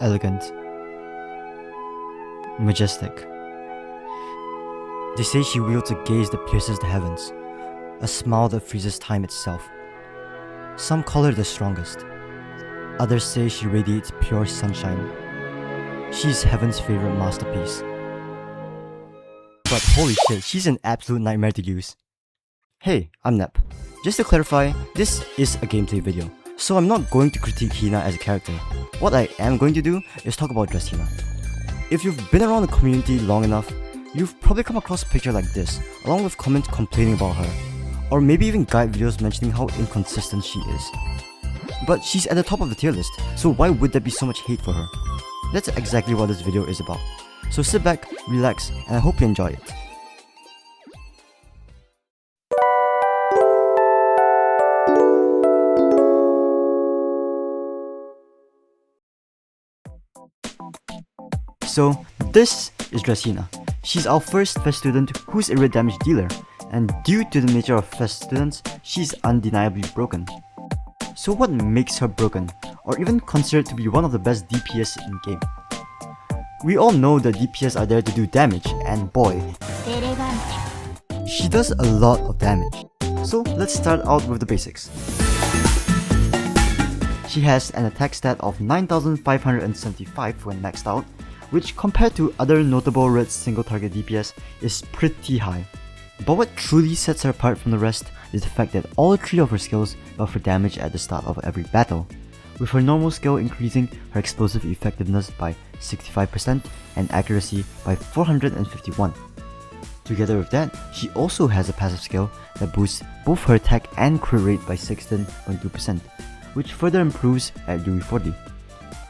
elegant, majestic. They say she wields a gaze that pierces the heavens, a smile that freezes time itself. Some call her the strongest. Others say she radiates pure sunshine. She's heaven's favorite masterpiece. But holy shit, she's an absolute nightmare to use. Hey, I'm Nep. Just to clarify, this is a gameplay video, so I'm not going to critique Hina as a character. What I am going to do is talk about just Hina. If you've been around the community long enough, you've probably come across a picture like this, along with comments complaining about her, or maybe even guide videos mentioning how inconsistent she is. But she's at the top of the tier list, so why would there be so much hate for her? That's exactly what this video is about. So sit back, relax, and I hope you enjoy it. So this is Hina. She's our first Fest student who's a red damage dealer, and due to the nature of Fest students, she's undeniably broken. So what makes her broken, or even considered to be one of the best DPS in game? We all know that DPS are there to do damage, and boy, she does a lot of damage. So let's start out with the basics. She has an attack stat of 9575 when maxed out, which compared to other notable red single target DPS is pretty high. But what truly sets her apart from the rest is the fact that all three of her skills buff for damage at the start of every battle, with her normal skill increasing her explosive effectiveness by 65% and accuracy by 451. Together with that, she also has a passive skill that boosts both her attack and crit rate by 16.2%, which further improves at UE 40.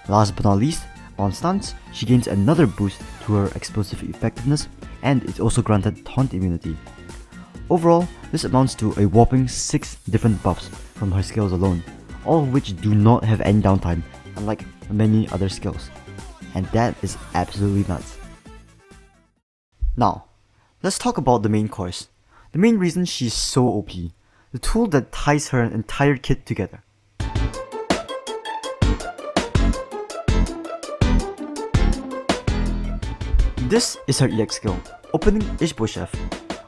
Last but not least, on stuns, she gains another boost to her explosive effectiveness and is also granted taunt immunity. Overall, this amounts to a whopping 6 different buffs from her skills alone, all of which do not have any downtime, unlike many other skills. And that is absolutely nuts. Now, let's talk about the main course. The main reason she's so OP, the tool that ties her entire kit together. This is her EX skill, Opening Ishboshef,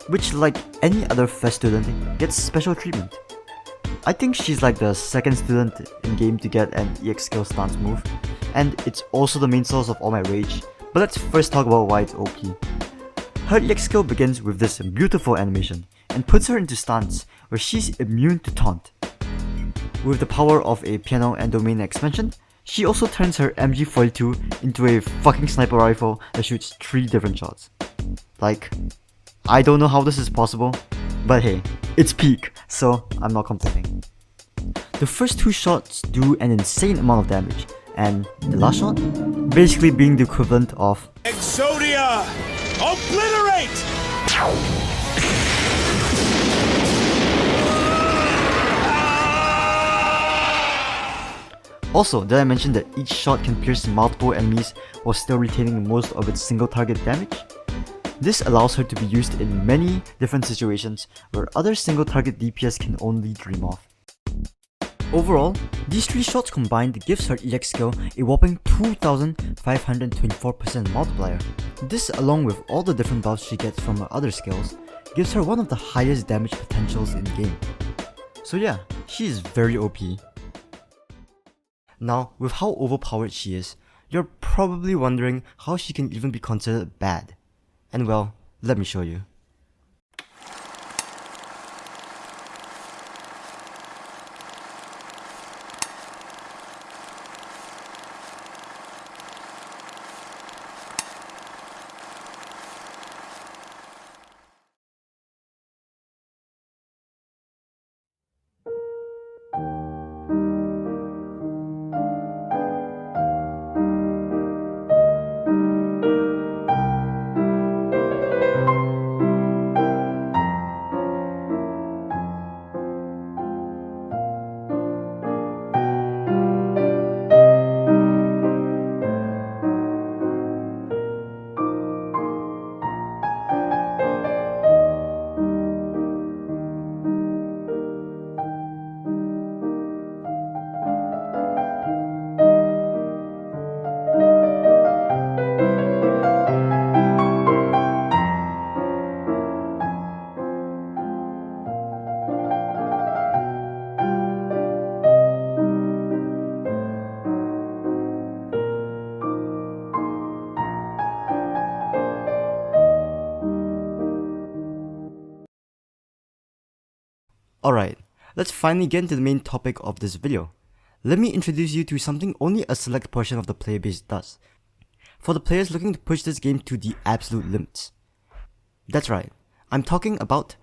which like any other Fest student gets special treatment. I think she's like the second student in game to get an EX skill stance move, and it's also the main source of all my rage, but let's first talk about why it's OP. Her EX skill begins with this beautiful animation, and puts her into stance, where she's immune to taunt. With the power of a piano and domain expansion, she also turns her MG42 into a fucking sniper rifle that shoots 3 different shots. Like, I don't know how this is possible, but hey, it's peak, so I'm not complaining. The first 2 shots do an insane amount of damage, and the last shot basically being the equivalent of Exodia! Obliterate! Also, did I mention that each shot can pierce multiple enemies while still retaining most of its single target damage? This allows her to be used in many different situations where other single target DPS can only dream of. Overall, these 3 shots combined gives her EX skill a whopping 2524% multiplier. This, along with all the different buffs she gets from her other skills, gives her one of the highest damage potentials in game. So yeah, she is very OP. Now, with how overpowered she is, you're probably wondering how she can even be considered bad. And well, let me show you. Alright, let's finally get into the main topic of this video. Let me introduce you to something only a select portion of the player base does. For the players looking to push this game to the absolute limits. That's right, I'm talking about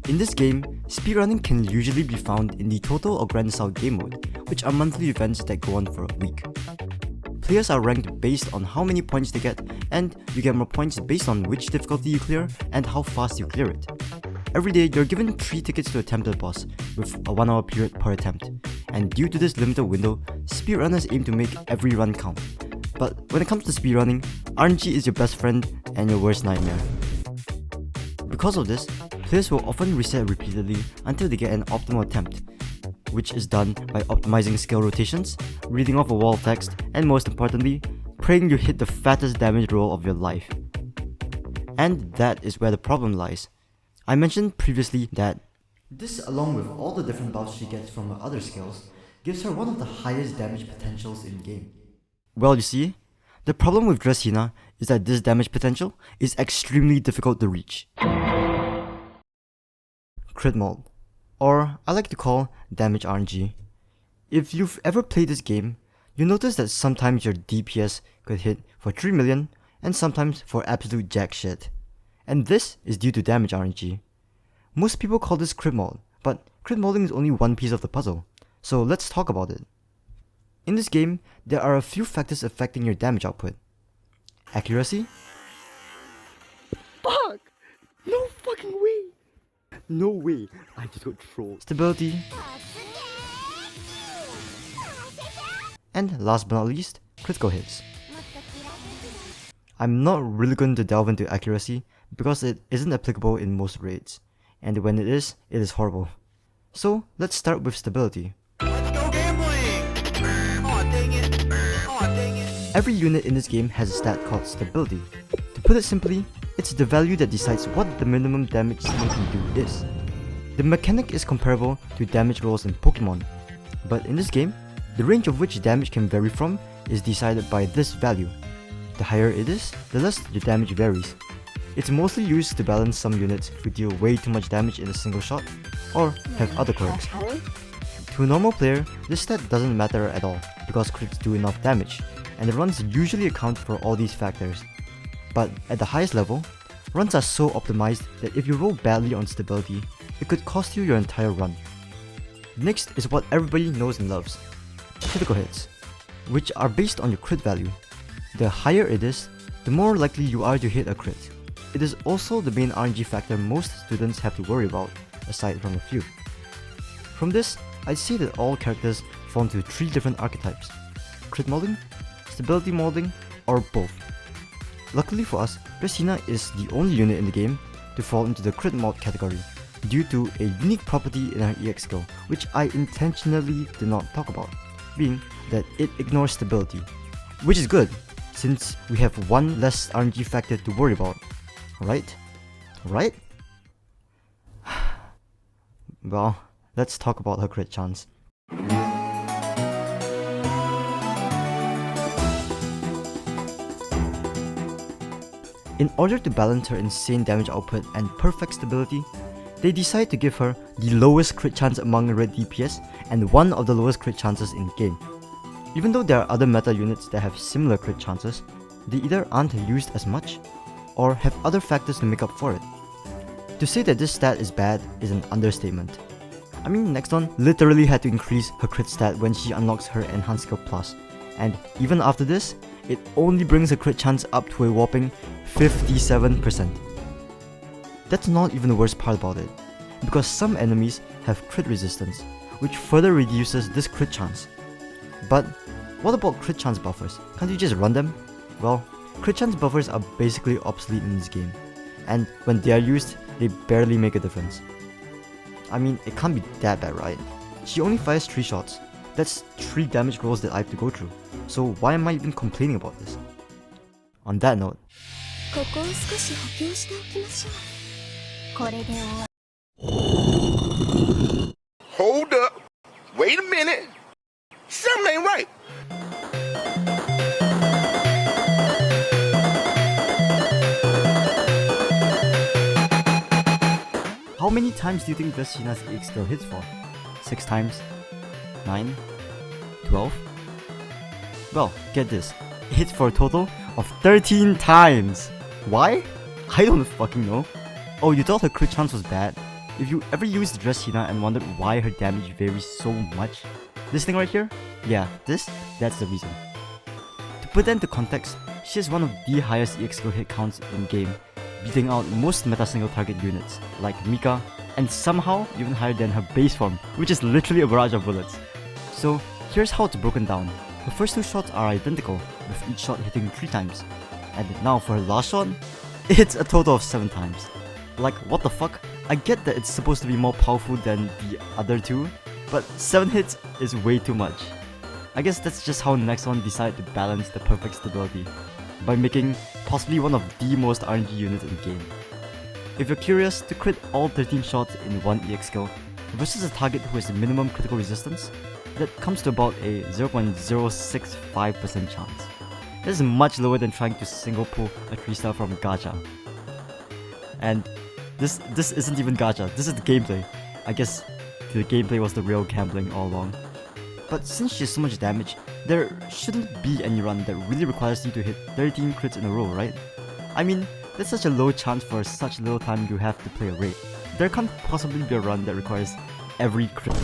in this game, speedrunning can usually be found in the Total or Grand Style game mode, which are monthly events that go on for a week. Players are ranked based on how many points they get, and you get more points based on which difficulty you clear and how fast you clear it. Every day, you're given 3 tickets to attempt the boss, with a 1 hour period per attempt, and due to this limited window, speedrunners aim to make every run count. But when it comes to speedrunning, RNG is your best friend and your worst nightmare. Because of this, players will often reset repeatedly until they get an optimal attempt, which is done by optimizing skill rotations, reading off a wall of text, and most importantly, praying you hit the fattest damage roll of your life. And that is where the problem lies. I mentioned previously that this, along with all the different buffs she gets from her other skills, gives her one of the highest damage potentials in game. Well, you see, the problem with Dress Hina is that this damage potential is extremely difficult to reach. Crit mode, or I like to call damage RNG. If you've ever played this game, you'll notice that sometimes your DPS could hit for 3 million and sometimes for absolute jack shit. And this is due to damage RNG. Most people call this crit mode, but crit modding is only one piece of the puzzle, so let's talk about it. In this game, there are a few factors affecting your damage output. Accuracy? Fuck! No fucking way! No way, I just got trolled. Stability? And last but not least, critical hits. I'm not really going to delve into accuracy because it isn't applicable in most raids, and when it is horrible. So let's start with stability. Let's go gambling! Aw, dang it. Aw, dang it. Every unit in this game has a stat called stability. To put it simply, it's the value that decides what the minimum damage someone can do is. The mechanic is comparable to damage rolls in Pokemon, but in this game, the range of which damage can vary from is decided by this value. The higher it is, the less your damage varies. It's mostly used to balance some units who deal way too much damage in a single shot, or have other quirks. To a normal player, this stat doesn't matter at all, because crits do enough damage, and the runs usually account for all these factors. But at the highest level, runs are so optimized that if you roll badly on stability, it could cost you your entire run. Next is what everybody knows and loves, critical hits, which are based on your crit value. The higher it is, the more likely you are to hit a crit. It is also the main RNG factor most students have to worry about, aside from a few. From this, I'd say that all characters fall into 3 different archetypes: crit modding, stability modding, or both. Luckily for us, Hina is the only unit in the game to fall into the crit mod category, due to a unique property in her EX skill, which I intentionally did not talk about, being that it ignores stability. Which is good, since we have one less RNG factor to worry about. Right? Right? Well, let's talk about her crit chance. In order to balance her insane damage output and perfect stability, they decide to give her the lowest crit chance among red DPS and one of the lowest crit chances in game. Even though there are other meta units that have similar crit chances, they either aren't used as much, or have other factors to make up for it. To say that this stat is bad is an understatement. I mean, Nexton literally had to increase her crit stat when she unlocks her Enhanced Skill Plus, and even after this, it only brings her crit chance up to a whopping 57%. That's not even the worst part about it, because some enemies have crit resistance, which further reduces this crit chance. But what about crit chance buffers? Can't you just run them? Well, crit chance buffers are basically obsolete in this game, and when they are used, they barely make a difference. I mean, it can't be that bad, right? She only fires 3 shots. That's 3 damage rolls that I have to go through, so why am I even complaining about this? On that note, Hold up. Wait a minute. Something ain't right. many times do you think Dress Hina's EX skill hits for? 6 times? 9? 12? Well, get this. It hits for a total of 13 times! Why? I don't fucking know. Oh, you thought her crit chance was bad? If you ever used Dress Hina and wondered why her damage varies so much, this thing right here? Yeah, that's the reason. To put that into context, she has one of the highest EX skill hit counts in game, beating out most meta single target units, like Mika, and somehow even higher than her base form, which is literally a barrage of bullets. So here's how it's broken down. Her first 2 shots are identical, with each shot hitting 3 times. And now for her last shot, it's a total of 7 times. Like, what the fuck? I get that it's supposed to be more powerful than the other 2, but 7 hits is way too much. I guess that's just how Nexon decided to balance the perfect stability, by making possibly one of the most RNG units in the game. If you're curious, to crit all 13 shots in one EX skill versus a target who has the minimum critical resistance, that comes to about a 0.065% chance. This is much lower than trying to single pull a 3-star from Gacha. And this isn't even Gacha, this is the gameplay. I guess the gameplay was the real gambling all along. But since she has so much damage, there shouldn't be any run that really requires you to hit 13 crits in a row, right? I mean, that's such a low chance for such little time you have to play a raid. There can't possibly be a run that requires every crit.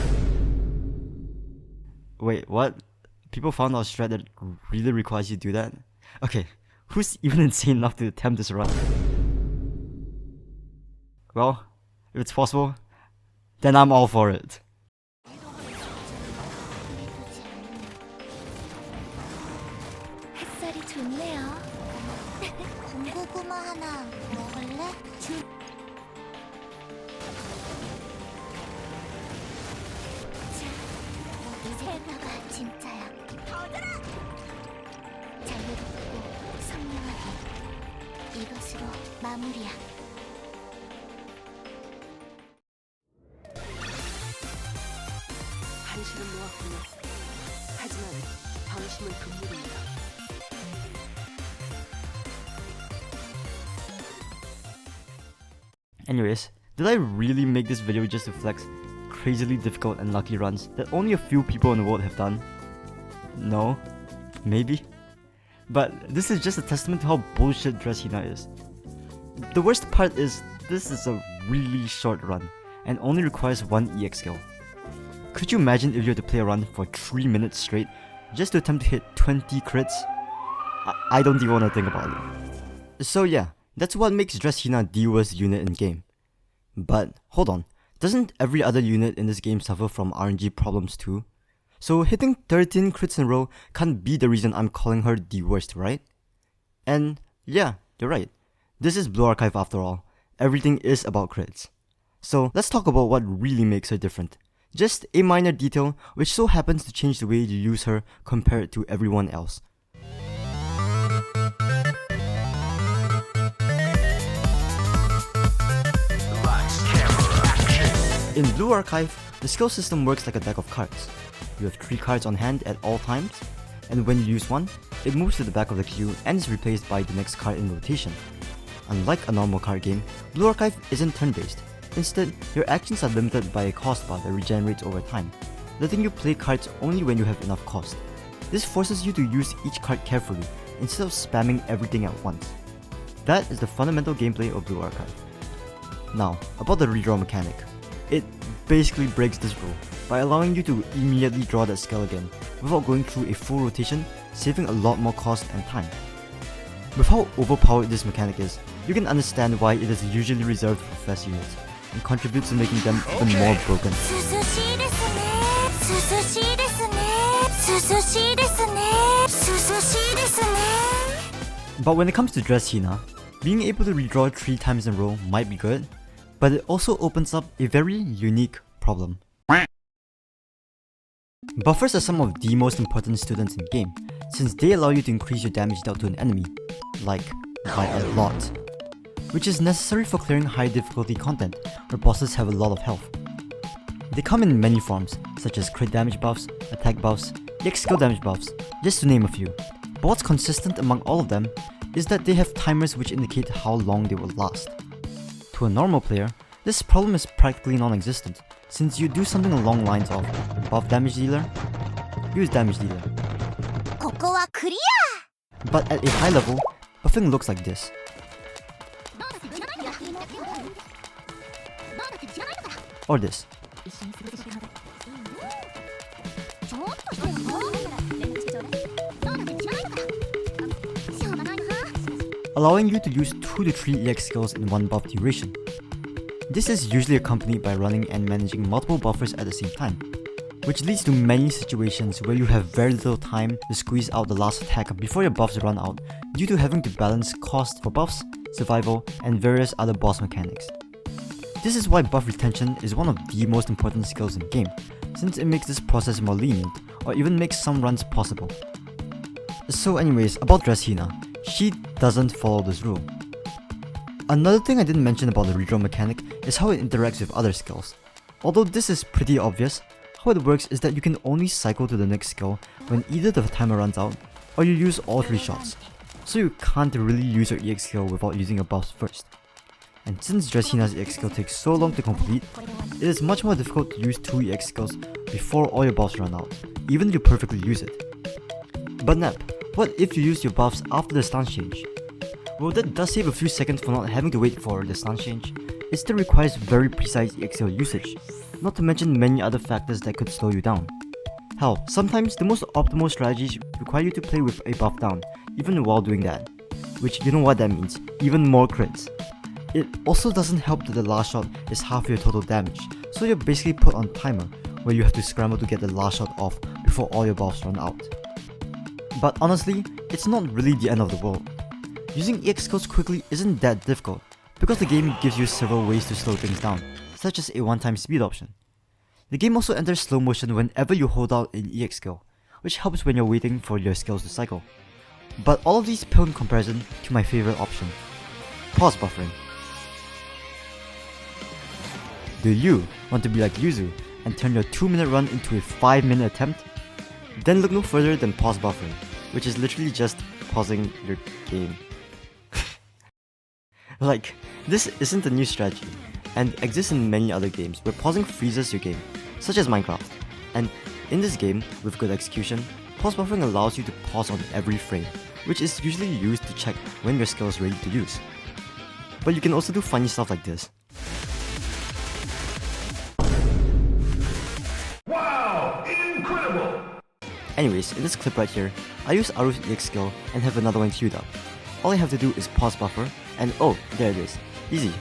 Wait, what? People found out a strat that really requires you to do that? Okay, who's even insane enough to attempt this run? Well, if it's possible, then I'm all for it. 햇살이 좋네요. 군고구마 하나 먹을래? 자, 이제가 진짜야. 자유롭고 선명하게 이것으로 마무리야. 당신은 모았군요. 하지만 당신은 금물입니다. Anyways, did I really make this video just to flex crazily difficult and lucky runs that only a few people in the world have done? No? Maybe? But this is just a testament to how bullshit Dress Hina is. The worst part is, this is a really short run, and only requires 1 EX skill. Could you imagine if you had to play a run for 3 minutes straight just to attempt to hit 20 crits? I don't even want to think about it. So yeah, that's what makes Dress Hina the worst unit in game. But hold on, doesn't every other unit in this game suffer from RNG problems too? So hitting 13 crits in a row can't be the reason I'm calling her the worst, right? And yeah, you're right. This is Blue Archive after all. Everything is about crits. So let's talk about what really makes her different. Just a minor detail which so happens to change the way you use her compared to everyone else. In Blue Archive, the skill system works like a deck of cards. You have 3 cards on hand at all times, and when you use one, it moves to the back of the queue and is replaced by the next card in rotation. Unlike a normal card game, Blue Archive isn't turn-based. Instead, your actions are limited by a cost bar that regenerates over time, letting you play cards only when you have enough cost. This forces you to use each card carefully, instead of spamming everything at once. That is the fundamental gameplay of Blue Archive. Now, about the redraw mechanic. It basically breaks this rule by allowing you to immediately draw that skill again, without going through a full rotation, saving a lot more cost and time. With how overpowered this mechanic is, you can understand why it is usually reserved for fast units, and contributes to making them even more broken. But when it comes to Dress Hina, being able to redraw 3 times in a row might be good, but it also opens up a very unique problem. Buffers are some of the most important students in the game, since they allow you to increase your damage dealt to an enemy, like, by a lot, which is necessary for clearing high difficulty content where bosses have a lot of health. They come in many forms, such as crit damage buffs, attack buffs, EX skill damage buffs, just to name a few. But what's consistent among all of them is that they have timers which indicate how long they will last. To a normal player, This problem is practically non-existent, since you do something along the lines of buff damage dealer, use damage dealer. ここはクリ But at a high level, buffing looks like this. Or this. Allowing you to use 2 to 3 EX skills in one buff duration. This is usually accompanied by running and managing multiple buffers at the same time, which leads to many situations where you have very little time to squeeze out the last attack before your buffs run out due to having to balance cost for buffs, survival, and various other boss mechanics. This is why buff retention is one of the most important skills in the game, since it makes this process more lenient, or even makes some runs possible. So anyways, about Dress Hina, she doesn't follow this rule. Another thing I didn't mention about the redraw mechanic is how it interacts with other skills. Although this is pretty obvious, how it works is that you can only cycle to the next skill when either the timer runs out, or you use all 3 shots, so you can't really use your EX skill without using your buffs first. And since Dress Hina's EX skill takes so long to complete, it is much more difficult to use 2 EX skills before all your buffs run out, even if you perfectly use it. But Nep, what if you use your buffs after the stance change? Well, that does save a few seconds for not having to wait for the stance change. It still requires very precise EX skill usage, not to mention many other factors that could slow you down. Hell, sometimes the most optimal strategies require you to play with a buff down, even while doing that. Which, you know what that means, even more crits. It also doesn't help that the last shot is half your total damage, so you're basically put on timer, where you have to scramble to get the last shot off before all your buffs run out. But honestly, it's not really the end of the world. Using EX skills quickly isn't that difficult, because the game gives you several ways to slow things down, such as a one-time speed option. The game also enters slow motion whenever you hold out an EX skill, which helps when you're waiting for your skills to cycle. But all of these pale in comparison to my favorite option, pause buffering. Do you want to be like Yuzu and turn your 2-minute run into a 5-minute attempt? Then look no further than pause buffering, which is literally just pausing your game. Like, this isn't a new strategy, and exists in many other games where pausing freezes your game, such as Minecraft. And in this game, with good execution, pause buffering allows you to pause on every frame, which is usually used to check when your skill is ready to use. But you can also do funny stuff like this. Wow! Incredible! Anyways, in this clip right here, I use Aru's EX skill and have another one queued up. All I have to do is pause buffer, and oh, there it is. Easy.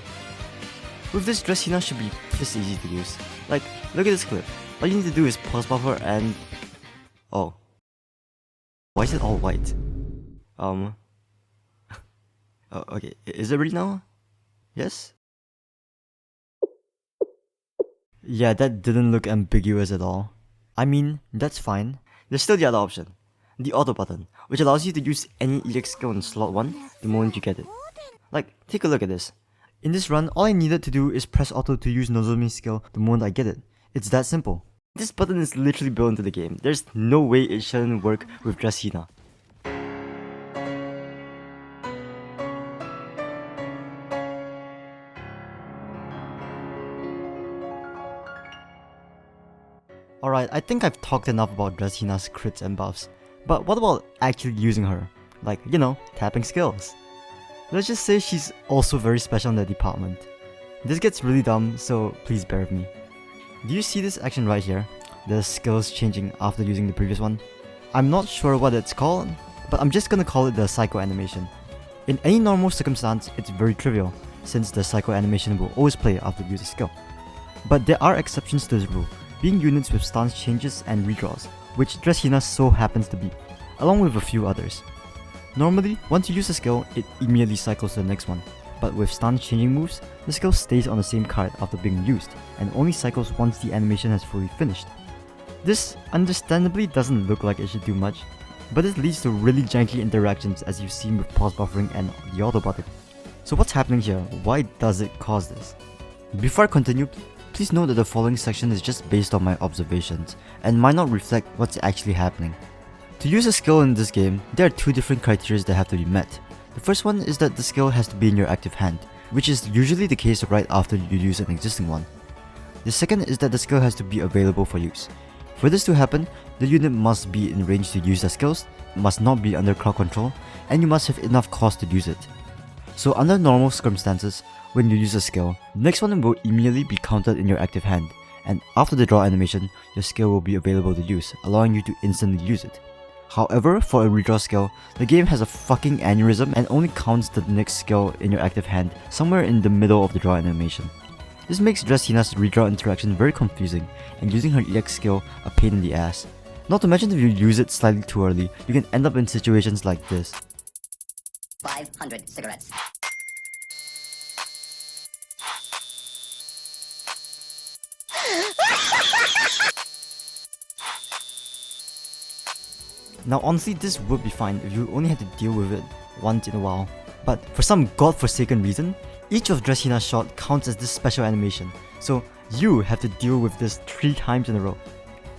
With this, Dress Hina should be this easy to use. Like, look at this clip. All you need to do is pause buffer and... Oh. Why is it all white? Oh, okay, is it ready now? Yes? Yeah, that didn't look ambiguous at all. I mean, that's fine. There's still the other option, the auto button, which allows you to use any EX skill in slot 1 the moment you get it. Like, take a look at this. In this run, all I needed to do is press auto to use Nozomi's skill the moment I get it. It's that simple. This button is literally built into the game. There's no way it shouldn't work with Dress Hina. Alright, I think I've talked enough about Dress Hina's crits and buffs, but what about actually using her? Like, you know, tapping skills. Let's just say she's also very special in that department. This gets really dumb, so please bear with me. Do you see this action right here? The skills changing after using the previous one? I'm not sure what it's called, but I'm just gonna call it the psycho animation. In any normal circumstance, it's very trivial, since the psycho animation will always play after you use a skill. But there are exceptions to this rule, being units with stance changes and redraws, which Dress Hina so happens to be, along with a few others. Normally, once you use a skill, it immediately cycles to the next one, but with stance changing moves, the skill stays on the same card after being used, and only cycles once the animation has fully finished. This understandably doesn't look like it should do much, but it leads to really janky interactions as you've seen with pause buffering and the auto button. So what's happening here? Why does it cause this? Before I continue, please note that the following section is just based on my observations, and might not reflect what's actually happening. To use a skill in this game, there are two different criteria that have to be met. The first one is that the skill has to be in your active hand, which is usually the case right after you use an existing one. The second is that the skill has to be available for use. For this to happen, the unit must be in range to use the skills, must not be under crowd control, and you must have enough cost to use it. So under normal circumstances, when you use a skill, the next one will immediately be counted in your active hand, and after the draw animation, your skill will be available to use, allowing you to instantly use it. However, for a redraw skill, the game has a fucking aneurysm and only counts the next skill in your active hand somewhere in the middle of the draw animation. This makes Hina's redraw interaction very confusing, and using her EX skill a pain in the ass. Not to mention if you use it slightly too early, you can end up in situations like this. 500 cigarettes. Now honestly, this would be fine if you only had to deal with it once in a while. But for some godforsaken reason, each of Hina's shot counts as this special animation, so you have to deal with this 3 times in a row.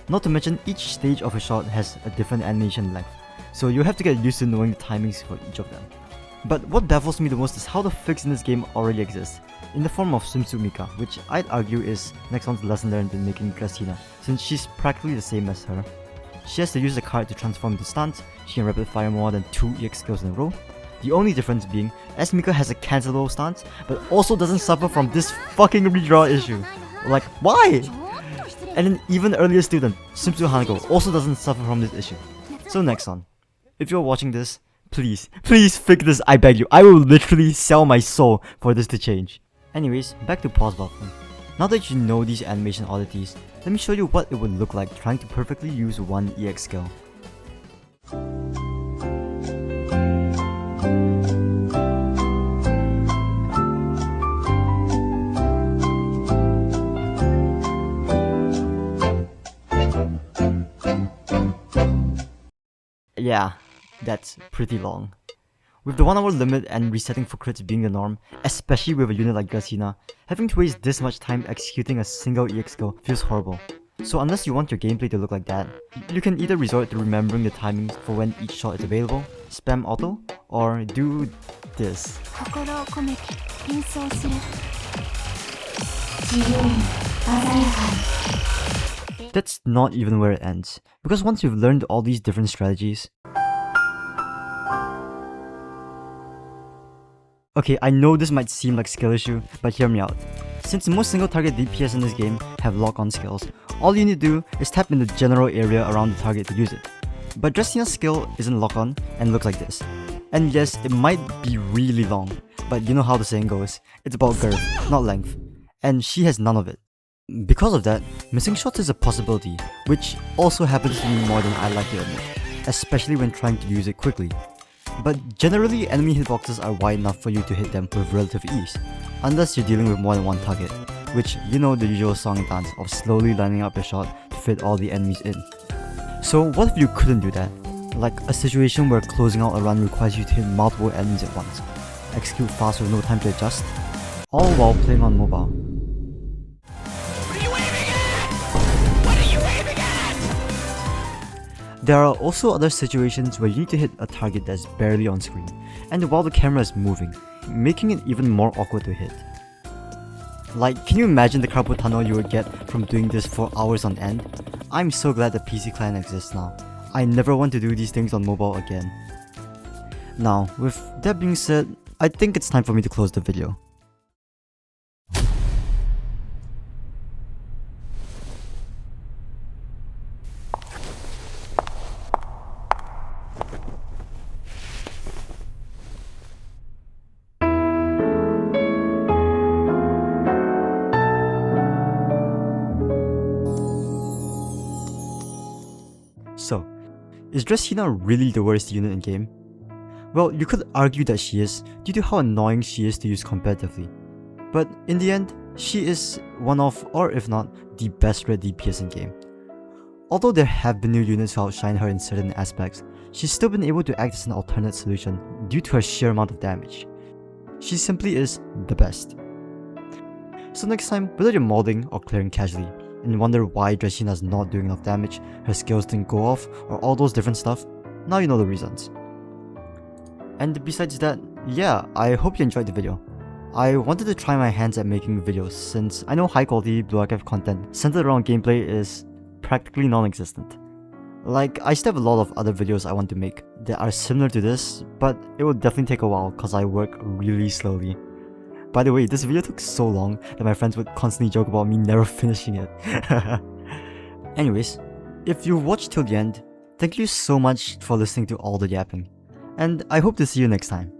Not to mention, each stage of a shot has a different animation length, so you have to get used to knowing the timings for each of them. But what baffles me the most is how the fix in this game already exists, in the form of Swimsuit Mika, which I'd argue is next one's lesson learned in making Hina, since she's practically the same as her. She has to use the card to transform into stance, she can rapid fire more than 2 EX skills in a row. The only difference being, as Mika has a cancelable stance, but also doesn't suffer from this fucking redraw issue. Like, why? And an even earlier student, Swimsuit Hanako, also doesn't suffer from this issue. So next one. If you're watching this, please fix this, I beg you. I will literally sell my soul for this to change. Anyways, back to pause button. Now that you know these animation oddities, let me show you what it would look like trying to perfectly use one EX skill. Yeah, that's pretty long. With the 1 hour limit and resetting for crits being the norm, especially with a unit like Hina, having to waste this much time executing a single EX skill feels horrible. So unless you want your gameplay to look like that, you can either resort to remembering the timings for when each shot is available, spam auto, or do this. That's not even where it ends, because once you've learned all these different strategies... Okay, I know this might seem like skill issue, but hear me out. Since most single target DPS in this game have lock-on skills, all you need to do is tap in the general area around the target to use it. But Hina's skill isn't lock-on and looks like this. And yes, it might be really long, but you know how the saying goes, it's about girth, not length. And she has none of it. Because of that, missing shots is a possibility, which also happens to me more than I like to admit, especially when trying to use it quickly. But generally, enemy hitboxes are wide enough for you to hit them with relative ease, unless you're dealing with more than one target, which you know the usual song and dance of slowly lining up your shot to fit all the enemies in. So what if you couldn't do that? Like a situation where closing out a run requires you to hit multiple enemies at once, execute fast with no time to adjust, all while playing on mobile. There are also other situations where you need to hit a target that's barely on screen, and while the camera is moving, making it even more awkward to hit. Like, can you imagine the carpal tunnel you would get from doing this for hours on end? I'm so glad the PC client exists now. I never want to do these things on mobile again. Now, with that being said, I think it's time for me to close the video. So, is Hina really the worst unit in game? Well, you could argue that she is, due to how annoying she is to use competitively. But in the end, she is one of, or if not, the best red DPS in game. Although there have been new units who outshine her in certain aspects, she's still been able to act as an alternate solution due to her sheer amount of damage. She simply is the best. So next time, whether you're molding or clearing casually, and wonder why Hina's not doing enough damage, her skills didn't go off, or all those different stuff, now you know the reasons. And besides that, yeah, I hope you enjoyed the video. I wanted to try my hands at making videos since I know high quality Blue Archive content centered around gameplay is practically non-existent. Like, I still have a lot of other videos I want to make that are similar to this, but it will definitely take a while cause I work really slowly. By the way, this video took so long that my friends would constantly joke about me never finishing it. Anyways, if you watched till the end, thank you so much for listening to all the yapping, and I hope to see you next time.